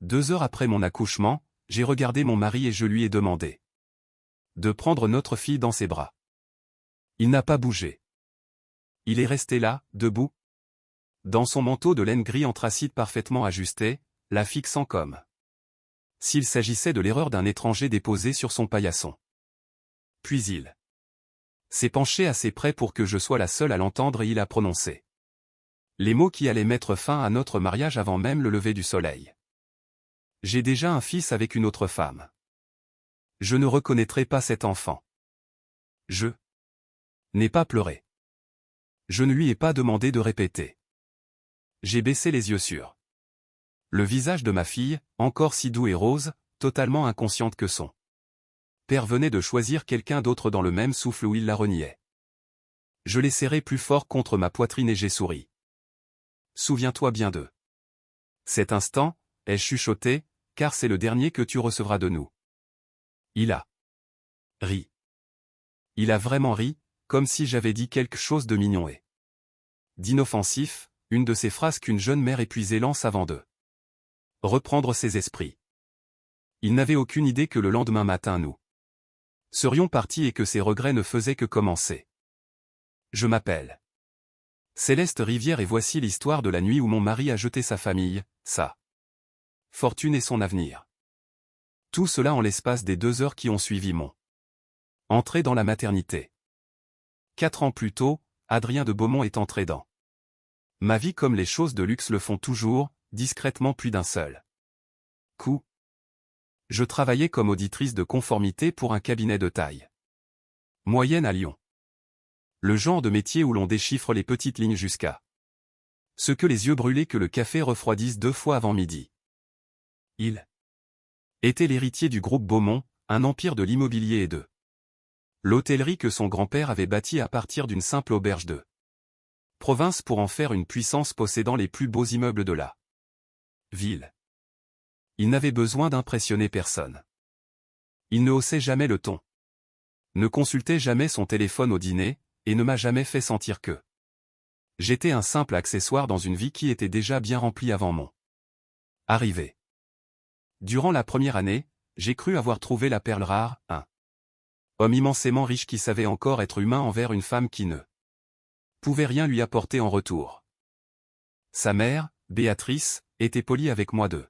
2 heures après mon accouchement, j'ai regardé mon mari et je lui ai demandé de prendre notre fille dans ses bras. Il n'a pas bougé. Il est resté là, debout, dans son manteau de laine gris anthracite parfaitement ajusté, la fixant comme s'il s'agissait de l'erreur d'un étranger déposé sur son paillasson. Puis il s'est penché assez près pour que je sois la seule à l'entendre et il a prononcé les mots qui allaient mettre fin à notre mariage avant même le lever du soleil. J'ai déjà un fils avec une autre femme. Je ne reconnaîtrai pas cet enfant. Je n'ai pas pleuré. Je ne lui ai pas demandé de répéter. J'ai baissé les yeux sur le visage de ma fille, encore si doux et rose, totalement inconsciente que son père venait de choisir quelqu'un d'autre dans le même souffle où il la reniait. Je l'ai serré plus fort contre ma poitrine et j'ai souri. Souviens-toi bien de cet instant, ai-je chuchoté, car c'est le dernier que tu recevras de nous. Il a ri. Il a vraiment ri, comme si j'avais dit quelque chose de mignon et d'inoffensif, une de ces phrases qu'une jeune mère épuisée lance avant de reprendre ses esprits. Il n'avait aucune idée que le lendemain matin nous serions partis et que ses regrets ne faisaient que commencer. Je m'appelle Céleste Rivière et voici l'histoire de la nuit où mon mari a jeté sa famille, sa fortune et son avenir. Tout cela en l'espace des 2 heures qui ont suivi mon entrée dans la maternité. 4 ans plus tôt, Adrien de Beaumont est entré dans ma vie comme les choses de luxe le font toujours, discrètement plus d'un seul coup. Je travaillais comme auditrice de conformité pour un cabinet de taille moyenne à Lyon. Le genre de métier où l'on déchiffre les petites lignes jusqu'à ce que les yeux brûlés que le café refroidisse 2 fois avant midi. Il était l'héritier du groupe Beaumont, un empire de l'immobilier et de l'hôtellerie que son grand-père avait bâti à partir d'une simple auberge de province pour en faire une puissance possédant les plus beaux immeubles de la ville. Il n'avait besoin d'impressionner personne. Il ne haussait jamais le ton, ne consultait jamais son téléphone au dîner, et ne m'a jamais fait sentir que j'étais un simple accessoire dans une vie qui était déjà bien remplie avant mon arrivée. Durant la première année, j'ai cru avoir trouvé la perle rare, un homme immensément riche qui savait encore être humain envers une femme qui ne pouvait rien lui apporter en retour. Sa mère, Béatrice, était polie avec moi de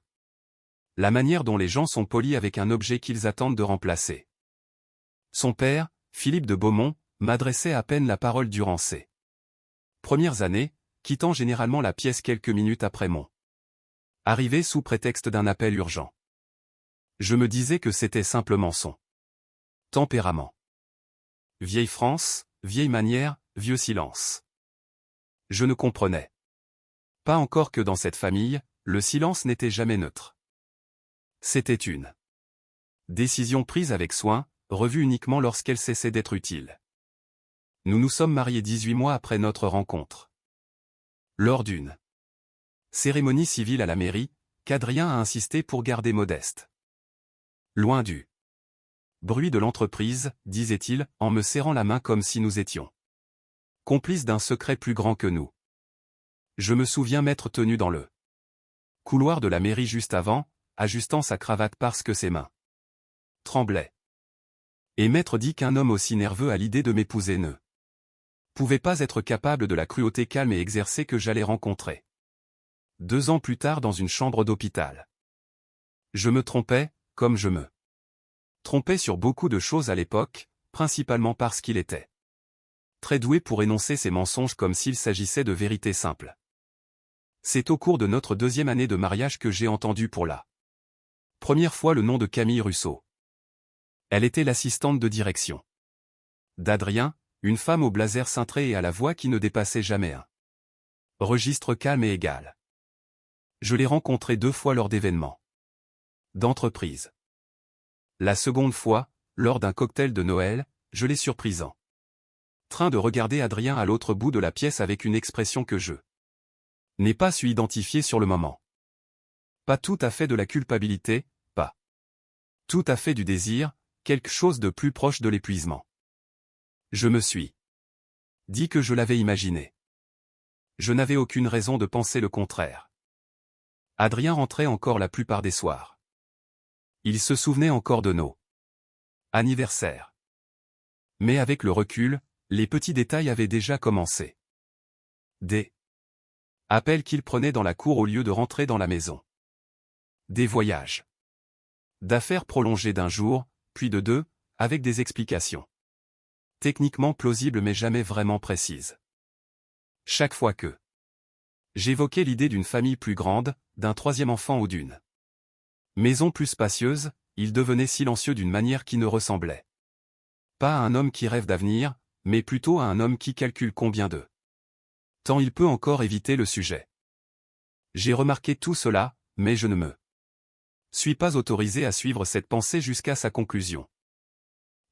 la manière dont les gens sont polis avec un objet qu'ils attendent de remplacer. Son père, Philippe de Beaumont, m'adressait à peine la parole durant ses premières années, quittant généralement la pièce quelques minutes après mon arrivée sous prétexte d'un appel urgent. Je me disais que c'était simplement son tempérament. Vieille France, vieille manière, vieux silence. Je ne comprenais pas encore que dans cette famille, le silence n'était jamais neutre. C'était une décision prise avec soin, revue uniquement lorsqu'elle cessait d'être utile. Nous nous sommes mariés 18 mois après notre rencontre. Lors d'une cérémonie civile à la mairie, qu'Adrien a insisté pour garder modeste. Loin du bruit de l'entreprise, disait-il, en me serrant la main comme si nous étions complices d'un secret plus grand que nous. Je me souviens m'être tenu dans le couloir de la mairie juste avant, ajustant sa cravate parce que ses mains tremblaient. Et m'être dit qu'un homme aussi nerveux à l'idée de m'épouser ne pouvait pas être capable de la cruauté calme et exercée que j'allais rencontrer 2 ans plus tard dans une chambre d'hôpital. Je me trompais, comme je me trompais sur beaucoup de choses à l'époque, principalement parce qu'il était très doué pour énoncer ses mensonges comme s'il s'agissait de vérités simples. C'est au cours de notre 2e année de mariage que j'ai entendu pour la première fois le nom de Camille Russo. Elle était l'assistante de direction d'Adrien, une femme au blazer cintré et à la voix qui ne dépassait jamais un registre calme et égal. Je l'ai rencontrée 2 fois lors d'événements d'entreprise. La seconde fois, lors d'un cocktail de Noël, je l'ai surprise en train de regarder Adrien à l'autre bout de la pièce avec une expression que je n'ai pas su identifier sur le moment. Pas tout à fait de la culpabilité, pas tout à fait du désir, quelque chose de plus proche de l'épuisement. Je me suis dit que je l'avais imaginé. Je n'avais aucune raison de penser le contraire. Adrien rentrait encore la plupart des soirs. Il se souvenait encore de nos anniversaires. Mais avec le recul, les petits détails avaient déjà commencé. Des appels qu'il prenait dans la cour au lieu de rentrer dans la maison. Des voyages d'affaires prolongés d'un jour, puis de deux, avec des explications techniquement plausibles mais jamais vraiment précises. Chaque fois que j'évoquais l'idée d'une famille plus grande, d'un troisième enfant ou d'une maison plus spacieuse, il devenait silencieux d'une manière qui ne ressemblait pas à un homme qui rêve d'avenir, mais plutôt à un homme qui calcule combien de temps il peut encore éviter le sujet. J'ai remarqué tout cela, mais je ne me suis pas autorisé à suivre cette pensée jusqu'à sa conclusion.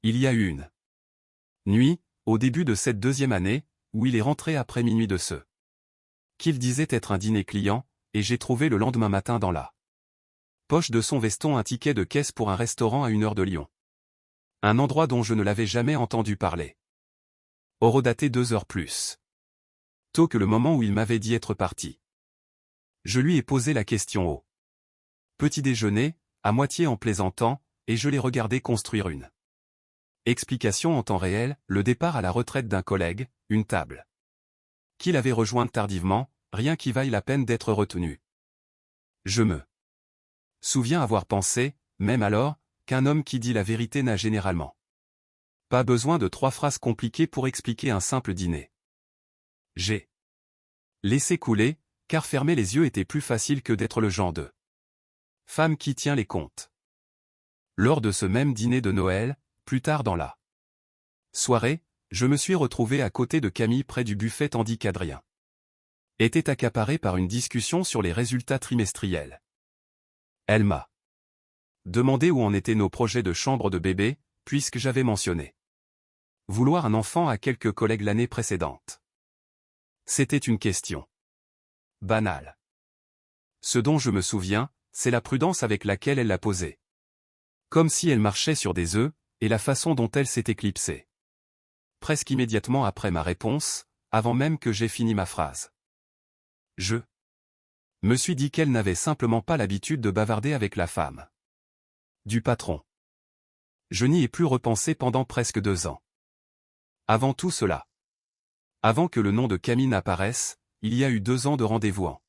Il y a eu une nuit, au début de cette deuxième année, où il est rentré après minuit de ce qu'il disait être un dîner client, et j'ai trouvé le lendemain matin dans la poche de son veston un ticket de caisse pour un restaurant à 1 heure de Lyon. Un endroit dont je ne l'avais jamais entendu parler. Horodaté 2 heures plus tôt que le moment où il m'avait dit être parti. Je lui ai posé la question au petit déjeuner, à moitié en plaisantant, et je l'ai regardé construire une explication en temps réel, le départ à la retraite d'un collègue, une table qu'il avait rejointe tardivement, rien qui vaille la peine d'être retenu. Je me souviens avoir pensé, même alors, qu'un homme qui dit la vérité n'a généralement pas besoin de 3 phrases compliquées pour expliquer un simple dîner. J'ai laissé couler, car fermer les yeux était plus facile que d'être le genre de femme qui tient les comptes. Lors de ce même dîner de Noël, plus tard dans la soirée, je me suis retrouvé à côté de Camille près du buffet tandis qu'Adrien était accaparé par une discussion sur les résultats trimestriels. Elle m'a demandé où en étaient nos projets de chambre de bébé, puisque j'avais mentionné vouloir un enfant à quelques collègues l'année précédente. C'était une question banale. Ce dont je me souviens, c'est la prudence avec laquelle elle l'a posée. Comme si elle marchait sur des œufs, et la façon dont elle s'est éclipsée. Presque immédiatement après ma réponse, avant même que j'aie fini ma phrase. Je me suis dit qu'elle n'avait simplement pas l'habitude de bavarder avec la femme du patron. Je n'y ai plus repensé pendant presque 2 ans. Avant tout cela. Avant que le nom de Camille n'apparaisse, il y a eu 2 ans de rendez-vous en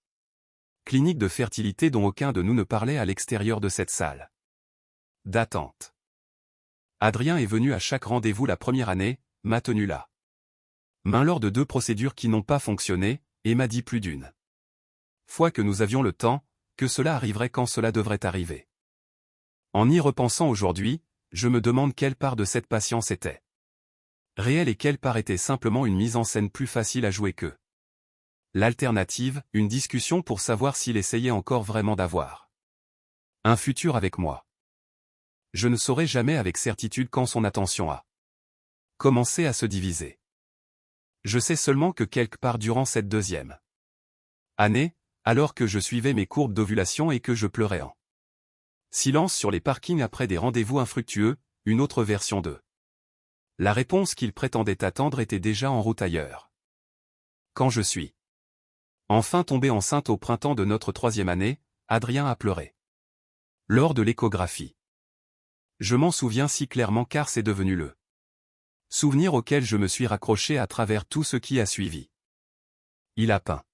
clinique de fertilité dont aucun de nous ne parlait à l'extérieur de cette salle d'attente. Adrien est venu à chaque rendez-vous la première année, m'a tenu là main lors de 2 procédures qui n'ont pas fonctionné, et m'a dit plus d'une fois que nous avions le temps, que cela arriverait quand cela devrait arriver. En y repensant aujourd'hui, je me demande quelle part de cette patience était réelle et quelle part était simplement une mise en scène plus facile à jouer que l'alternative, une discussion pour savoir s'il essayait encore vraiment d'avoir un futur avec moi. Je ne saurai jamais avec certitude quand son attention a commencé à se diviser. Je sais seulement que quelque part durant cette deuxième année, alors que je suivais mes courbes d'ovulation et que je pleurais en silence sur les parkings après des rendez-vous infructueux, une autre version de la réponse qu'il prétendait attendre était déjà en route ailleurs. Quand je suis enfin tombée enceinte au printemps de notre 3e année, Adrien a pleuré. Lors de l'échographie. Je m'en souviens si clairement car c'est devenu le souvenir auquel je me suis raccroché à travers tout ce qui a suivi. Il a peint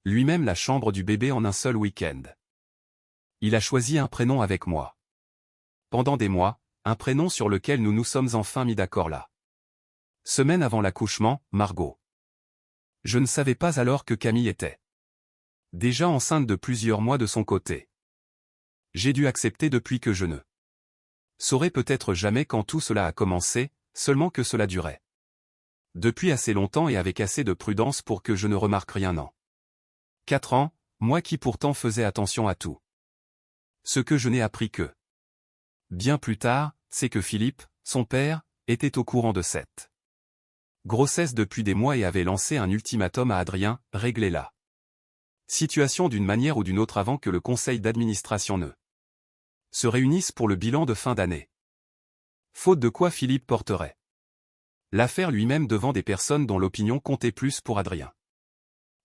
lui-même la chambre du bébé en un seul week-end. Il a choisi un prénom avec moi. Pendant des mois, un prénom sur lequel nous nous sommes enfin mis d'accord là. Semaine avant l'accouchement, Margot. Je ne savais pas alors que Camille était déjà enceinte de plusieurs mois de son côté. J'ai dû accepter depuis que je ne saurais peut-être jamais quand tout cela a commencé, seulement que cela durait. Depuis assez longtemps et avec assez de prudence pour que je ne remarque rien en 4 ans, moi qui pourtant faisais attention à tout. Ce que je n'ai appris que bien plus tard, c'est que Philippe, son père, était au courant de cette grossesse depuis des mois et avait lancé un ultimatum à Adrien, régler la situation d'une manière ou d'une autre avant que le conseil d'administration ne se réunisse pour le bilan de fin d'année. Faute de quoi Philippe porterait l'affaire lui-même devant des personnes dont l'opinion comptait plus pour Adrien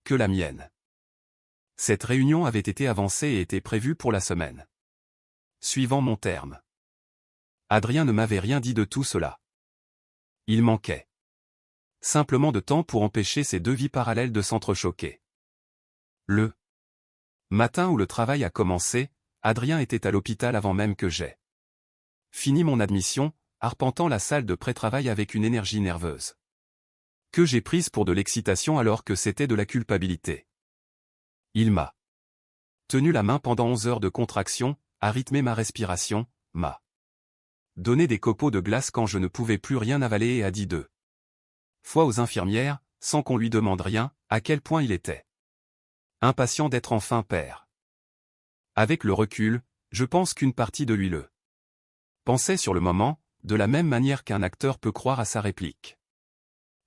que la mienne. Cette réunion avait été avancée et était prévue pour la semaine suivant mon terme. Adrien ne m'avait rien dit de tout cela. Il manquait simplement de temps pour empêcher ces deux vies parallèles de s'entrechoquer. Le matin où le travail a commencé, Adrien était à l'hôpital avant même que j'aie fini mon admission, arpentant la salle de pré-travail avec une énergie nerveuse que j'ai prise pour de l'excitation alors que c'était de la culpabilité. Il m'a tenu la main pendant 11 heures de contraction, a rythmé ma respiration, m'a donné des copeaux de glace quand je ne pouvais plus rien avaler et a dit deux fois aux infirmières, sans qu'on lui demande rien, à quel point il était impatient d'être enfin père. Avec le recul, je pense qu'une partie de lui le pensait sur le moment, de la même manière qu'un acteur peut croire à sa réplique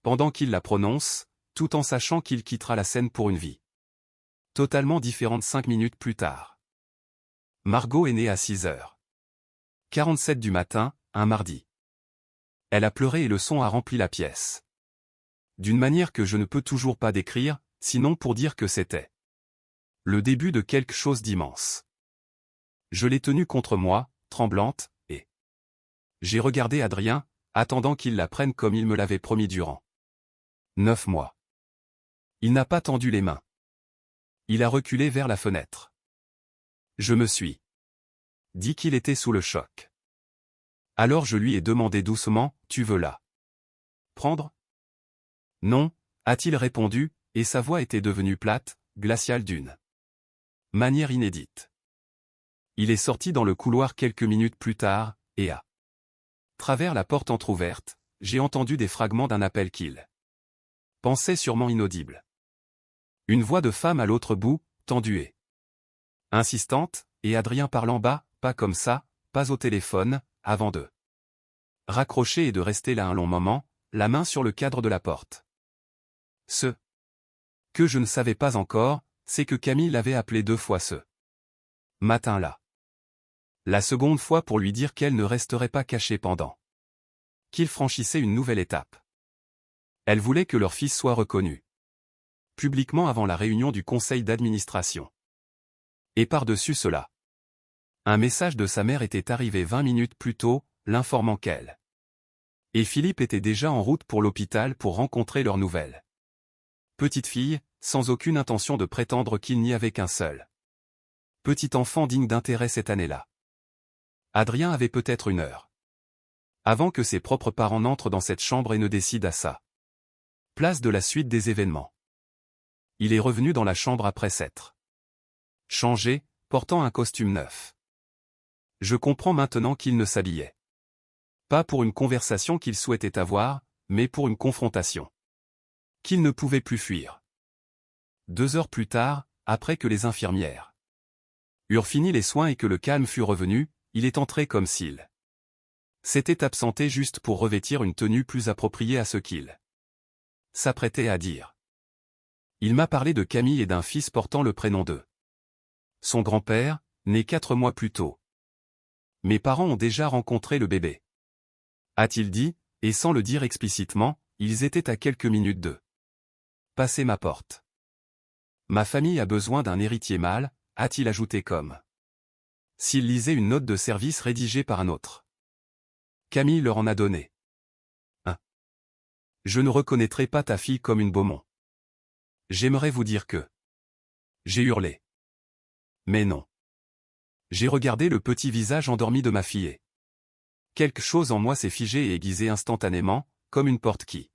pendant qu'il la prononce, tout en sachant qu'il quittera la scène pour une vie totalement différente 5 minutes plus tard. Margot est née à 6h47 du matin, un mardi. Elle a pleuré et le son a rempli la pièce. D'une manière que je ne peux toujours pas décrire, sinon pour dire que c'était le début de quelque chose d'immense. Je l'ai tenue contre moi, tremblante, et j'ai regardé Adrien, attendant qu'il la prenne comme il me l'avait promis durant 9 mois. Il n'a pas tendu les mains. Il a reculé vers la fenêtre. Je me suis dit qu'il était sous le choc. Alors je lui ai demandé doucement, « Tu veux la prendre ?» « Non », a-t-il répondu, et sa voix était devenue plate, glaciale d'une manière inédite. Il est sorti dans le couloir quelques minutes plus tard, et à travers la porte entr'ouverte, j'ai entendu des fragments d'un appel qu'il pensait sûrement inaudible. Une voix de femme à l'autre bout, tendue et insistante, et Adrien parlant bas, pas comme ça, pas au téléphone, avant de raccrocher et de rester là un long moment, la main sur le cadre de la porte. Ce que je ne savais pas encore, c'est que Camille l'avait appelé 2 fois ce matin-là. La seconde fois pour lui dire qu'elle ne resterait pas cachée pendant qu'il franchissait une nouvelle étape. Elle voulait que leur fils soit reconnu publiquement avant la réunion du conseil d'administration. Et par-dessus cela, un message de sa mère était arrivé 20 minutes plus tôt, l'informant qu'elle et Philippe étaient déjà en route pour l'hôpital pour rencontrer leur nouvelle petite fille, sans aucune intention de prétendre qu'il n'y avait qu'un seul petit enfant digne d'intérêt cette année-là. Adrien avait peut-être 1 heure avant que ses propres parents n'entrent dans cette chambre et ne décident à sa place de la suite des événements. Il est revenu dans la chambre après s'être changé, portant un costume neuf. Je comprends maintenant qu'il ne s'habillait pas pour une conversation qu'il souhaitait avoir, mais pour une confrontation qu'il ne pouvait plus fuir. 2 heures plus tard, après que les infirmières eurent fini les soins et que le calme fut revenu, il est entré comme s'il s'était absenté juste pour revêtir une tenue plus appropriée à ce qu'il s'apprêtait à dire. Il m'a parlé de Camille et d'un fils portant le prénom de son grand-père, né 4 mois plus tôt. Mes parents ont déjà rencontré le bébé, a-t-il dit, et sans le dire explicitement, ils étaient à quelques minutes de passer ma porte. Ma famille a besoin d'un héritier mâle, a-t-il ajouté comme s'il lisait une note de service rédigée par un autre. Camille leur en a donné un. Je ne reconnaîtrai pas ta fille comme une Beaumont. J'aimerais vous dire que j'ai hurlé. Mais non. J'ai regardé le petit visage endormi de ma fille et quelque chose en moi s'est figé et aiguisé instantanément, comme une porte qui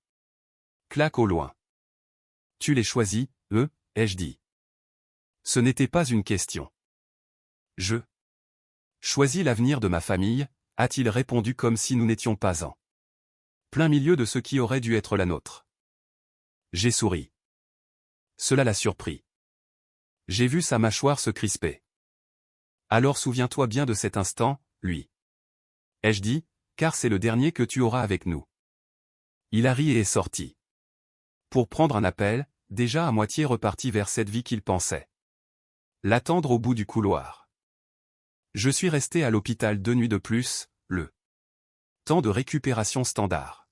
claque au loin. Tu l'es choisi, ai-je dit. Ce n'était pas une question. Je choisis l'avenir de ma famille, a-t-il répondu comme si nous n'étions pas en plein milieu de ce qui aurait dû être la nôtre. J'ai souri. Cela l'a surpris. J'ai vu sa mâchoire se crisper. Alors souviens-toi bien de cet instant, lui. Ai-je dit, car c'est le dernier que tu auras avec nous. Il a ri et est sorti. Pour prendre un appel, déjà à moitié reparti vers cette vie qu'il pensait l'attendre au bout du couloir. Je suis resté à l'hôpital 2 nuits de plus, le temps de récupération standard.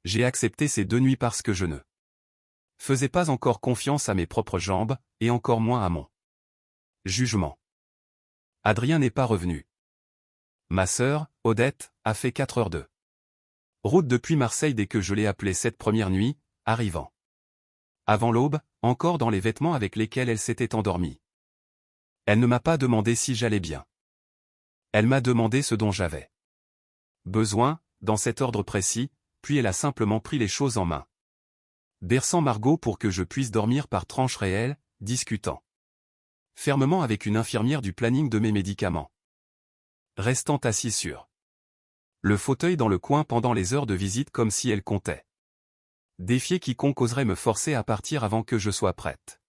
J'ai accepté ces 2 nuits parce que je ne faisais pas encore confiance à mes propres jambes, et encore moins à mon jugement. Adrien n'est pas revenu. Ma sœur, Odette, a fait 4 heures de route depuis Marseille dès que je l'ai appelée cette première nuit, arrivant avant l'aube, encore dans les vêtements avec lesquels elle s'était endormie. Elle ne m'a pas demandé si j'allais bien. Elle m'a demandé ce dont j'avais besoin, dans cet ordre précis, puis elle a simplement pris les choses en main. Berçant Margot pour que je puisse dormir par tranches réelles, discutant fermement avec une infirmière du planning de mes médicaments. Restant assis sur le fauteuil dans le coin pendant les heures de visite comme si elle comptait défier quiconque oserait me forcer à partir avant que je sois prête.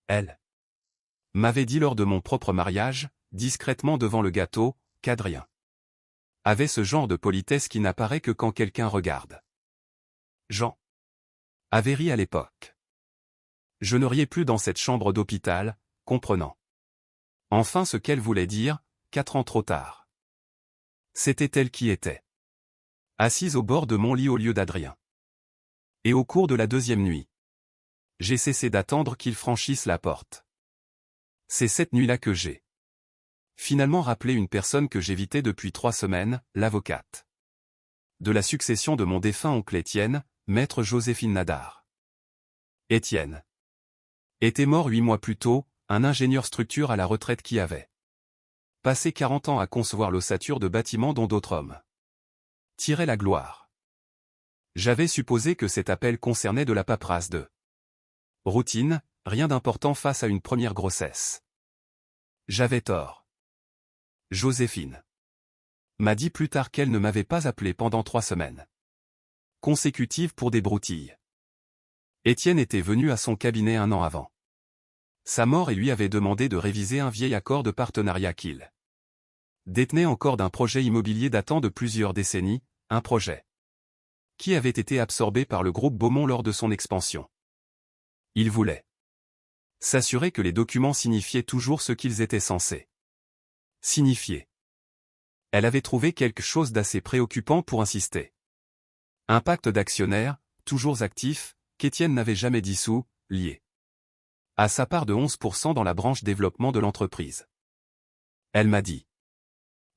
Elle m'avait dit lors de mon propre mariage, discrètement devant le gâteau, qu'Adrien avait ce genre de politesse qui n'apparaît que quand quelqu'un regarde. Jean avait ri à l'époque. Je ne riais plus dans cette chambre d'hôpital, comprenant enfin ce qu'elle voulait dire, 4 ans trop tard. C'était elle qui était assise au bord de mon lit au lieu d'Adrien. Et au cours de la 2e nuit, j'ai cessé d'attendre qu'il franchisse la porte. C'est cette nuit-là que j'ai finalement rappelé une personne que j'évitais depuis 3 semaines, l'avocate de la succession de mon défunt oncle Étienne, maître Joséphine Nadar. Étienne était mort 8 mois plus tôt, un ingénieur structure à la retraite qui avait passé 40 ans à concevoir l'ossature de bâtiments dont d'autres hommes tiraient la gloire. J'avais supposé que cet appel concernait de la paperasse de routine, rien d'important face à une première grossesse. J'avais tort. Joséphine m'a dit plus tard qu'elle ne m'avait pas appelé pendant 3 semaines consécutives pour des broutilles. Étienne était venu à son cabinet 1 an avant sa mort et lui avait demandé de réviser un vieil accord de partenariat qu'il détenait encore d'un projet immobilier datant de plusieurs décennies, un projet qui avait été absorbé par le groupe Beaumont lors de son expansion. Il voulait s'assurer que les documents signifiaient toujours ce qu'ils étaient censés signifier. Elle avait trouvé quelque chose d'assez préoccupant pour insister. Un pacte d'actionnaires, toujours actif, qu'Étienne n'avait jamais dissous, lié à sa part de 11% dans la branche développement de l'entreprise. Elle m'a dit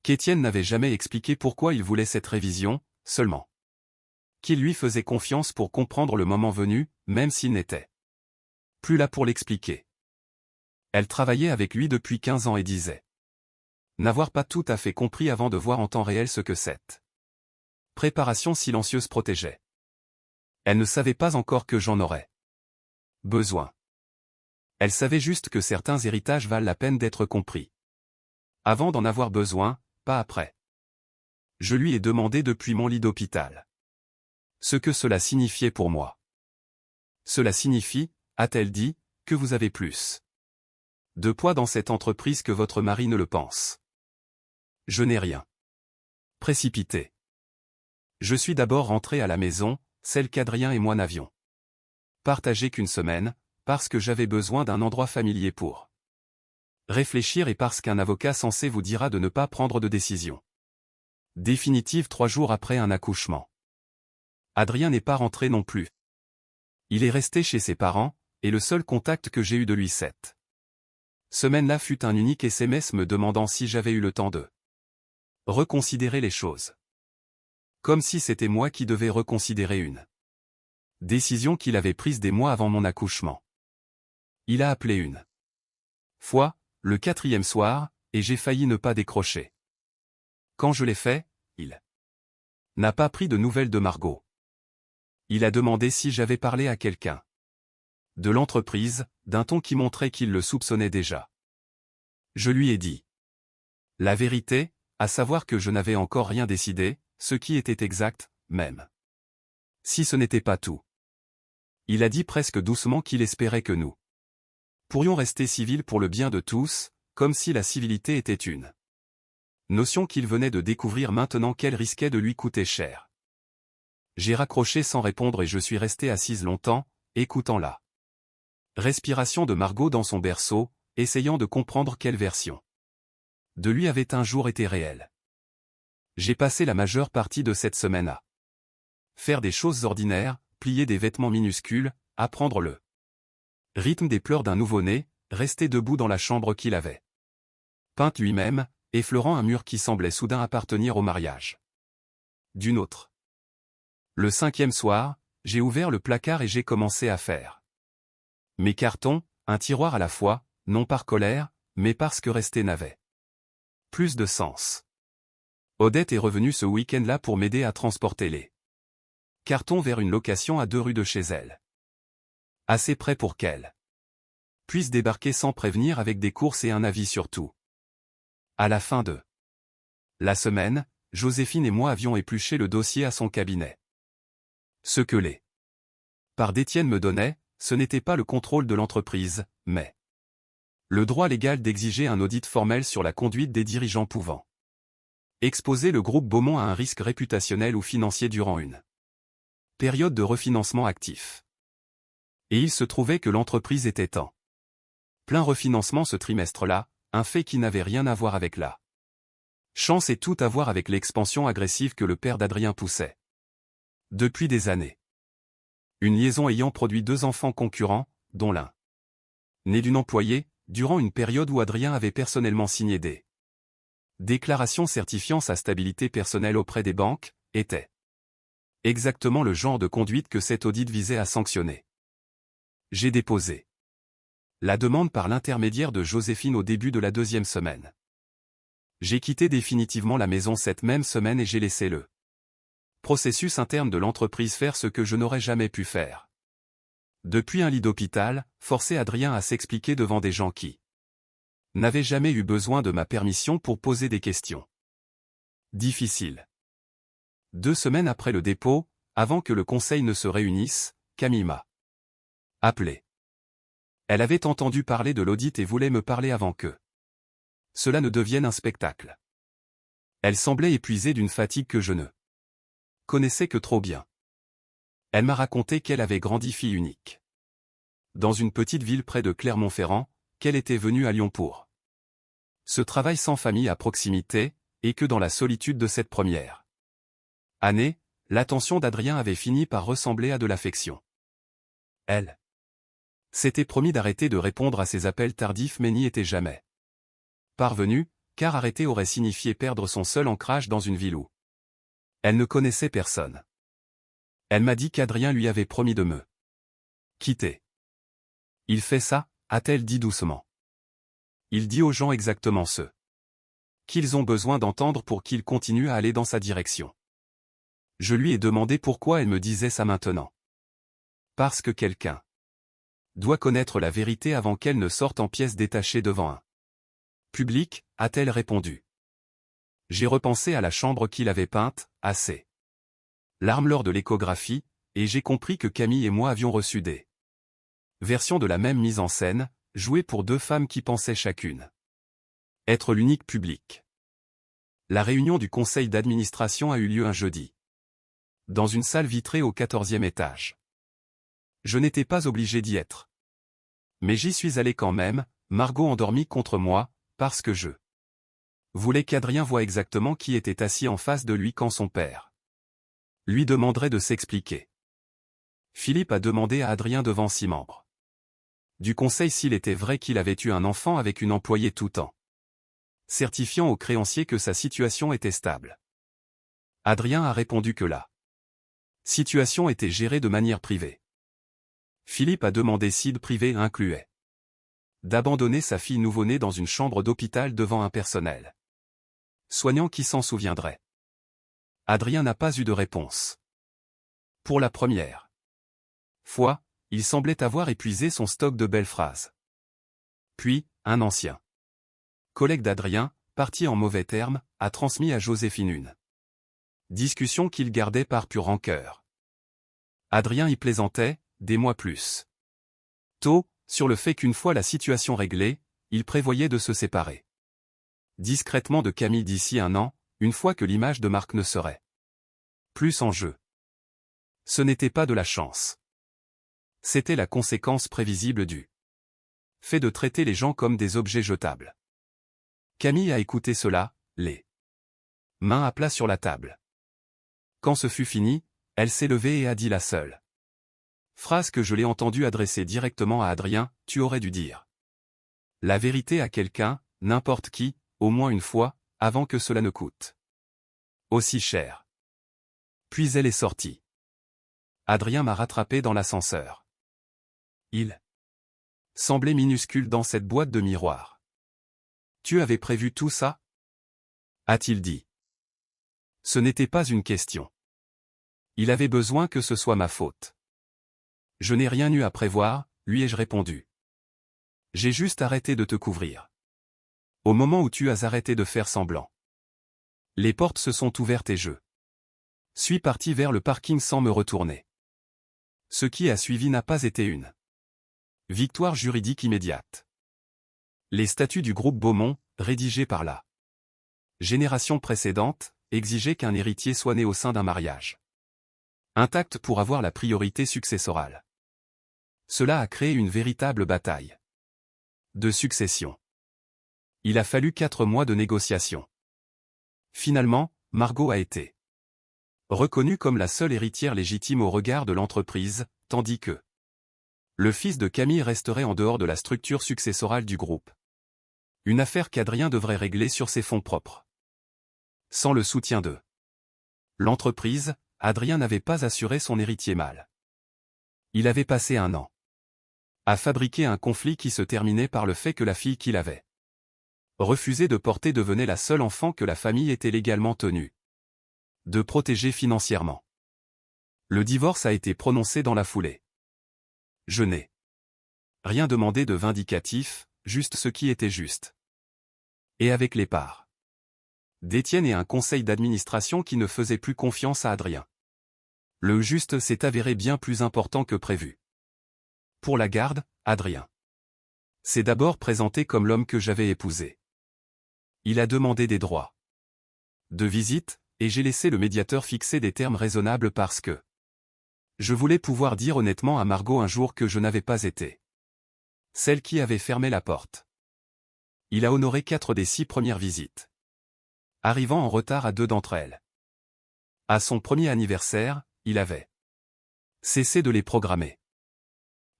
qu'Étienne n'avait jamais expliqué pourquoi il voulait cette révision, seulement qu'il lui faisait confiance pour comprendre le moment venu, même s'il n'était plus là pour l'expliquer. Elle travaillait avec lui depuis 15 ans et disait n'avoir pas tout à fait compris avant de voir en temps réel ce que cette préparation silencieuse protégeait. Elle ne savait pas encore que j'en aurais besoin. Elle savait juste que certains héritages valent la peine d'être compris avant d'en avoir besoin, pas après. Je lui ai demandé depuis mon lit d'hôpital ce que cela signifiait pour moi. Cela signifie, a-t-elle dit, que vous avez plus de poids dans cette entreprise que votre mari ne le pense. Je n'ai rien précipité. Je suis d'abord rentré à la maison, celle qu'Adrien et moi n'avions partagé qu'une semaine, parce que j'avais besoin d'un endroit familier pour réfléchir et parce qu'un avocat censé vous dira de ne pas prendre de décision définitive 3 jours après un accouchement. Adrien n'est pas rentré non plus. Il est resté chez ses parents, et le seul contact que j'ai eu de lui cette semaine-là fut un unique SMS me demandant si j'avais eu le temps de reconsidérer les choses. Comme si c'était moi qui devais reconsidérer une décision qu'il avait prise des mois avant mon accouchement. Il a appelé une fois, le 4e soir, et j'ai failli ne pas décrocher. Quand je l'ai fait, il n'a pas pris de nouvelles de Margot. Il a demandé si j'avais parlé à quelqu'un de l'entreprise, d'un ton qui montrait qu'il le soupçonnait déjà. Je lui ai dit la vérité, à savoir que je n'avais encore rien décidé, ce qui était exact, même si ce n'était pas tout. Il a dit presque doucement qu'il espérait que nous pourrions rester civils pour le bien de tous, comme si la civilité était une notion qu'il venait de découvrir maintenant qu'elle risquait de lui coûter cher. J'ai raccroché sans répondre et je suis resté assise longtemps, écoutant la respiration de Margot dans son berceau, essayant de comprendre quelle version de lui avait un jour été réelle. J'ai passé la majeure partie de cette semaine à faire des choses ordinaires, plier des vêtements minuscules, apprendre le rythme des pleurs d'un nouveau-né, rester debout dans la chambre qu'il avait peinte lui-même, effleurant un mur qui semblait soudain appartenir au mariage d'une autre. Le 5e soir, j'ai ouvert le placard et j'ai commencé à faire mes cartons, un tiroir à la fois, non par colère, mais parce que rester n'avait plus de sens. Odette est revenue ce week-end-là pour m'aider à transporter les cartons vers une location à 2 rues de chez elle. Assez près pour qu'elle puisse débarquer sans prévenir avec des courses et un avis sur tout. À la fin de la semaine, Joséphine et moi avions épluché le dossier à son cabinet. Ce que les parts d'Étienne me donnaient, ce n'était pas le contrôle de l'entreprise, mais le droit légal d'exiger un audit formel sur la conduite des dirigeants pouvant exposer le groupe Beaumont à un risque réputationnel ou financier durant une période de refinancement actif. Et il se trouvait que l'entreprise était en plein refinancement ce trimestre-là, un fait qui n'avait rien à voir avec la chance et tout à voir avec l'expansion agressive que le père d'Adrien poussait depuis des années. Une liaison ayant produit 2 enfants concurrents, dont l'un né d'une employée, durant une période où Adrien avait personnellement signé des déclarations certifiant sa stabilité personnelle auprès des banques, était exactement le genre de conduite que cet audit visait à sanctionner. J'ai déposé la demande par l'intermédiaire de Joséphine au début de la 2e semaine. J'ai quitté définitivement la maison cette même semaine et j'ai laissé le processus interne de l'entreprise faire ce que je n'aurais jamais pu faire. Depuis un lit d'hôpital, forcer Adrien à s'expliquer devant des gens qui n'avaient jamais eu besoin de ma permission pour poser des questions difficiles. 2 semaines après le dépôt, avant que le conseil ne se réunisse, Camille m'a appelé. Elle avait entendu parler de l'audit et voulait me parler avant que cela ne devienne un spectacle. Elle semblait épuisée d'une fatigue que je ne connaissais que trop bien. Elle m'a raconté qu'elle avait grandi fille unique dans une petite ville près de Clermont-Ferrand, qu'elle était venue à Lyon pour ce travail sans famille à proximité, et que dans la solitude de cette première année, l'attention d'Adrien avait fini par ressembler à de l'affection. Elle s'était promis d'arrêter de répondre à ses appels tardifs mais n'y était jamais parvenue, car arrêter aurait signifié perdre son seul ancrage dans une ville où elle ne connaissait personne. Elle m'a dit qu'Adrien lui avait promis de me quitter. Il fait ça, a-t-elle dit doucement. Il dit aux gens exactement ce qu'ils ont besoin d'entendre pour qu'ils continuent à aller dans sa direction. Je lui ai demandé pourquoi elle me disait ça maintenant. Parce que quelqu'un doit connaître la vérité avant qu'elle ne sorte en pièces détachées devant un public, a-t-elle répondu. J'ai repensé à la chambre qu'il avait peinte, à ses larmes lors de l'échographie, et j'ai compris que Camille et moi avions reçu des versions de la même mise en scène, jouée pour 2 femmes qui pensaient chacune être l'unique public. La réunion du conseil d'administration a eu lieu un jeudi, dans une salle vitrée au 14e étage. Je n'étais pas obligé d'y être. Mais j'y suis allé quand même, Margot endormie contre moi, parce que je voulais qu'Adrien voie exactement qui était assis en face de lui quand son père lui demanderait de s'expliquer. Philippe a demandé à Adrien devant 6 membres du conseil s'il était vrai qu'il avait eu un enfant avec une employée tout en certifiant aux créanciers que sa situation était stable. Adrien a répondu que la situation était gérée de manière privée. Philippe a demandé si le privé incluait d'abandonner sa fille nouveau-née dans une chambre d'hôpital devant un personnel soignant qui s'en souviendrait. Adrien n'a pas eu de réponse. Pour la première fois, il semblait avoir épuisé son stock de belles phrases. Puis, un ancien collègue d'Adrien, parti en mauvais termes, a transmis à Joséphine une discussion qu'il gardait par pure rancœur. Adrien y plaisantait, des mois plus tôt, sur le fait qu'une fois la situation réglée, il prévoyait de se séparer discrètement de Camille d'ici 1 an, une fois que l'image de marque ne serait plus en jeu. Ce n'était pas de la chance. C'était la conséquence prévisible du fait de traiter les gens comme des objets jetables. Camille a écouté cela, les mains à plat sur la table. Quand ce fut fini, elle s'est levée et a dit la seule Phrase que je l'ai entendue adresser directement à Adrien, tu aurais dû dire la vérité à quelqu'un, n'importe qui, au moins une fois, avant que cela ne coûte aussi cher. Puis elle est sortie. Adrien m'a rattrapé dans l'ascenseur. Il semblait minuscule dans cette boîte de miroir. Tu avais prévu tout ça? A-t-il dit. Ce n'était pas une question. Il avait besoin que ce soit ma faute. Je n'ai rien eu à prévoir, lui ai-je répondu. J'ai juste arrêté de te couvrir. Au moment où tu as arrêté de faire semblant. Les portes se sont ouvertes et je suis parti vers le parking sans me retourner. Ce qui a suivi n'a pas été une victoire juridique immédiate. Les statuts du groupe Beaumont, rédigés par la génération précédente, exigeaient qu'un héritier soit né au sein d'un mariage intact pour avoir la priorité successorale. Cela a créé une véritable bataille de succession. Il a fallu 4 mois de négociations. Finalement, Margot a été reconnue comme la seule héritière légitime au regard de l'entreprise, tandis que le fils de Camille resterait en dehors de la structure successorale du groupe. Une affaire qu'Adrien devrait régler sur ses fonds propres. Sans le soutien de l'entreprise, Adrien n'avait pas assuré son héritier mâle. Il avait passé 1 an à fabriquer un conflit qui se terminait par le fait que la fille qu'il avait refusé de porter devenait la seule enfant que la famille était légalement tenue de protéger financièrement. Le divorce a été prononcé dans la foulée. Je n'ai rien demandé de vindicatif, juste ce qui était juste. Et avec les parts d'Étienne et un conseil d'administration qui ne faisait plus confiance à Adrien. Le juste s'est avéré bien plus important que prévu. Pour la garde, Adrien s'est d'abord présenté comme l'homme que j'avais épousé. Il a demandé des droits de visite, et j'ai laissé le médiateur fixer des termes raisonnables parce que je voulais pouvoir dire honnêtement à Margot un jour que je n'avais pas été celle qui avait fermé la porte. Il a honoré 4 des 6 premières visites, arrivant en retard à 2 d'entre elles. À son premier anniversaire, il avait cessé de les programmer.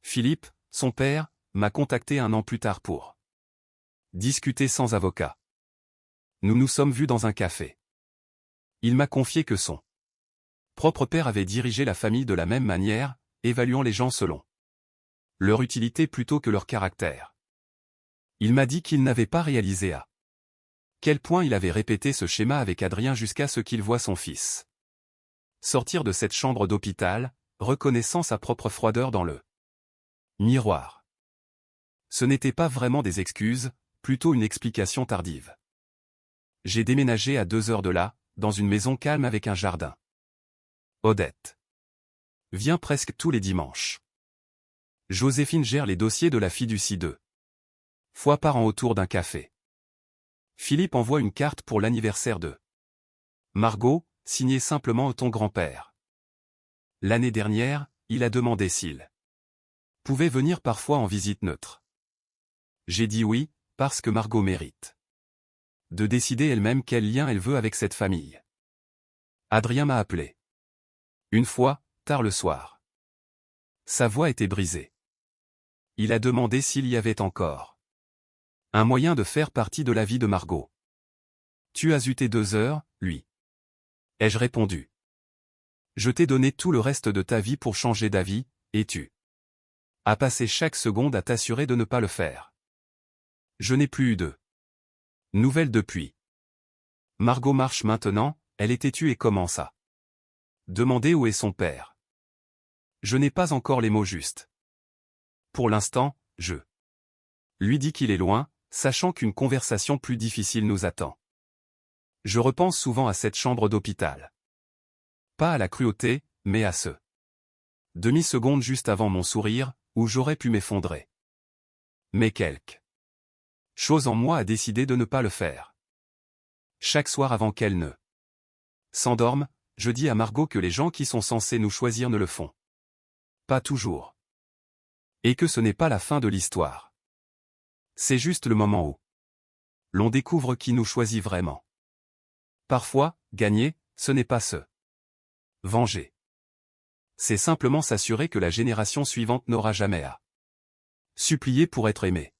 Philippe, son père, m'a contacté 1 an plus tard pour discuter sans avocat. Nous nous sommes vus dans un café. Il m'a confié que son propre père avait dirigé la famille de la même manière, évaluant les gens selon leur utilité plutôt que leur caractère. Il m'a dit qu'il n'avait pas réalisé à quel point il avait répété ce schéma avec Adrien jusqu'à ce qu'il voie son fils sortir de cette chambre d'hôpital, reconnaissant sa propre froideur dans le miroir. Ce n'était pas vraiment des excuses, plutôt une explication tardive. J'ai déménagé à 2 heures de là, dans une maison calme avec un jardin. Odette vient presque tous les dimanches. Joséphine gère les dossiers de la fiducie 2 fois par an autour d'un café. Philippe envoie une carte pour l'anniversaire de Margot, signée simplement ton grand-père. L'année dernière, il a demandé s'il pouvait venir parfois en visite neutre. J'ai dit oui, parce que Margot mérite de décider elle-même quel lien elle veut avec cette famille. Adrien m'a appelé. Une fois, tard le soir. Sa voix était brisée. Il a demandé s'il y avait encore un moyen de faire partie de la vie de Margot. Tu as eu tes 2 heures, lui. Ai-je répondu. Je t'ai donné tout le reste de ta vie pour changer d'avis, et tu as passé chaque seconde à t'assurer de ne pas le faire. Je n'ai plus eu de nouvelles depuis. Margot marche maintenant, elle est têtue et commence à demander où est son père. Je n'ai pas encore les mots justes. Pour l'instant, je lui dis qu'il est loin, sachant qu'une conversation plus difficile nous attend. Je repense souvent à cette chambre d'hôpital. Pas à la cruauté, mais à ce demi-seconde juste avant mon sourire, où j'aurais pu m'effondrer. Mais quelque chose en moi a décidé de ne pas le faire. Chaque soir avant qu'elle ne s'endorme, je dis à Margot que les gens qui sont censés nous choisir ne le font pas toujours. Et que ce n'est pas la fin de l'histoire. C'est juste le moment où l'on découvre qui nous choisit vraiment. Parfois, gagner, ce n'est pas se venger. C'est simplement s'assurer que la génération suivante n'aura jamais à supplier pour être aimée.